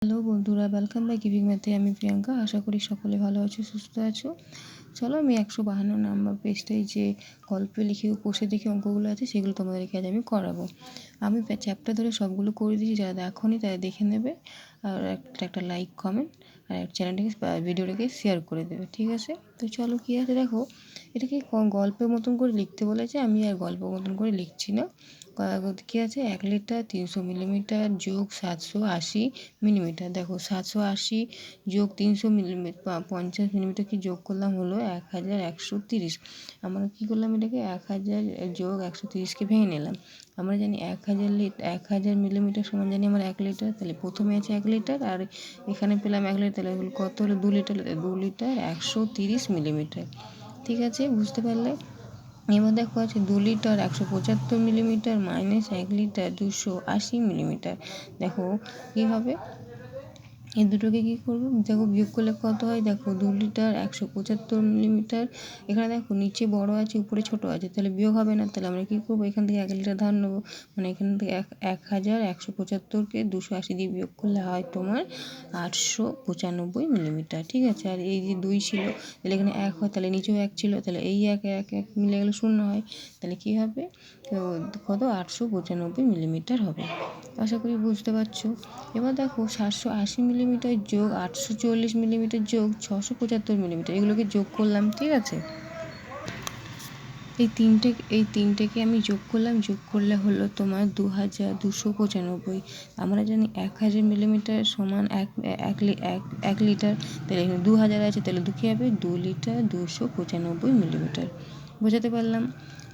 Hello বন্ধুরা, welcome back giving ম্যাথে। আমি প্রিয়াঙ্কা। আশা করি সকলে ভালো আছো, সুস্থ আছো। চলো আমি 152 নাম্বার পেজটায় যে গল্পে লিখে কষে দেখে অঙ্কগুলো আছে সেগুলো তোমাদেরকে আজ আমি করাবো। আমি চ্যাপ্টার ধরে সবগুলো করে দিয়েছি, যারা দেখোনি তারা দেখে নেবে, আর একটা লাইক কমেন্ট আর চ্যানেলটাকে ভিডিওটাকে শেয়ার করে দেবে, ঠিক আছে? তো চলো কী আছে দেখো, এটাকে গল্পের মতন করে লিখতে বলেছে, আমি আর গল্পের মতন করে লিখছি না। কী আছে, 1 লিটার 300 মিলিমিটার যোগ 780 মিলিমিটার। দেখো 780 যোগ 300 মিলিমিটার 50 মিলিমিটার কি যোগ করলাম হলো 1130। আমরা কী করলাম, এটাকে 1000 যোগ 130কে ভেঙে নিলাম। আমরা জানি 1000 মিলিমিটার সমান জানি আমার 1 লিটার। তাহলে প্রথমে আছে 1 লিটার আর এখানে পেলাম 1 লিটার, তাহলে কত হলো 2 লিটার। 2 লিটার 130 মিলিমিটার, ঠিক আছে? বুঝতে পারলে? এবার দেখো আছে 2 litre 175 millimetre minus 1 litre 280 millimetre. দেখো কী হবে, এই দুটোকে কী করবো, দেখো বিয়োগ করলে কত হয়। দেখো 2 লিটার 175 মিলিমিটার, এখানে দেখো নিচে বড় আছে উপরে ছোট আছে, তাহলে বিয়োগ হবে না। তাহলে আমরা কী করবো, এখান থেকে 1 লিটার ধার নেবো, মানে এখান থেকে 1175কে 280 দিয়ে বিয়োগ করলে হয় তোমার 895 মিলিমিটার, ঠিক আছে? আর এই যে 2 ছিল, তাহলে এখানে 1 হয়, তাহলে নিচেও 1 ছিল, তাহলে এই 1 1 1 মিলে গেলে 0 হয়। তাহলে কী হবে, কত 895 মিলিমিটার হবে। আশা করি বুঝতে পারছো। এবার দেখো 780 মিলিমিটার যোগ 840 মিলিমিটার যোগ 675 মিলিমিটার, এগুলোকে যোগ করলাম, ঠিক আছে? এই তিনটেকে আমি যোগ করলাম, যোগ করলে হলো তোমার 2295। আমরা জানি 1000 মিলিমিটার সমান এক লিটার, তাহলে এখানে 2000 আছে, তাহলে কী হবে 2 লিটার 295 মিলিমিটার। বোঝাতে পারলাম?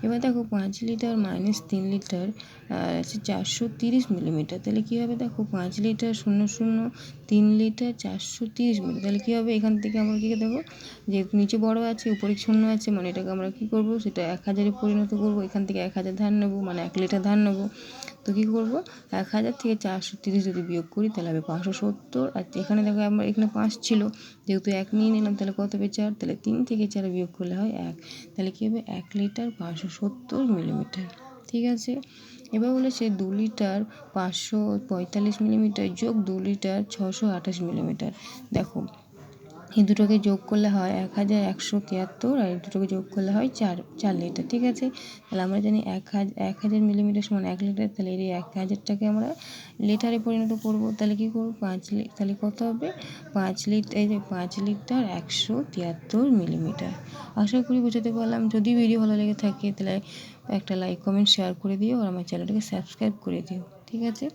এবার দেখো 5 লিটার মাইনাস 3 লিটার আছে 430 মিলিমিটার, তাহলে কী হবে, দেখো 5 লিটার 00 3 লিটার 430 মিলিমিটার, তাহলে কী হবে, এখান থেকে আমরা কী দেখো যে নিচে বড় আছে উপরে 0 আছে, মানে এটাকে আমরা কী করবো, সেটা 1000-এ পরিণত করবো। এখান থেকে 1000 ধার নেবো, মানে 1 লিটার ধার নেবো। তো কী করবো, 1000 থেকে 430 যদি বিয়োগ করি তাহলে হবে 570। আর এখানে দেখো আমরা এখানে 5 ছিল, যেহেতু 1 নিয়ে নিলাম, তাহলে কত হবে 4, তাহলে 3 থেকে 4 বিয়োগ করলে হয় 1, তাহলে কী হবে 1 লিটার 570 মিলিমিটার, ঠিক আছে? এবার বলেছে 2 লিটার 545 মিলিমিটার যোগ 2 লিটার 628 মিলিমিটার। দেখো এই দুটোকে যোগ করলে হয় 1173, আর এই দুটোকে যোগ করলে হয় 4 লিটার, ঠিক আছে? তাহলে আমরা জানি 1000 মিলিমিটার সমান 1 লিটার, তাহলে এই 1000টাকে আমরা লিটারে পরিণত করবো। তাহলে কী করবো, 5 লিটার, তাহলে কত হবে 5 লিটার, এই যে 5 লিটার 173 মিলিমিটার। আশা করি বোঝাতে পারলাম। যদি ভিডিও ভালো লেগে থাকে তাহলে একটা লাইক কমেন্ট শেয়ার করে দিও, আর আমার চ্যানেলটাকে সাবস্ক্রাইব করে দিও, ঠিক আছে?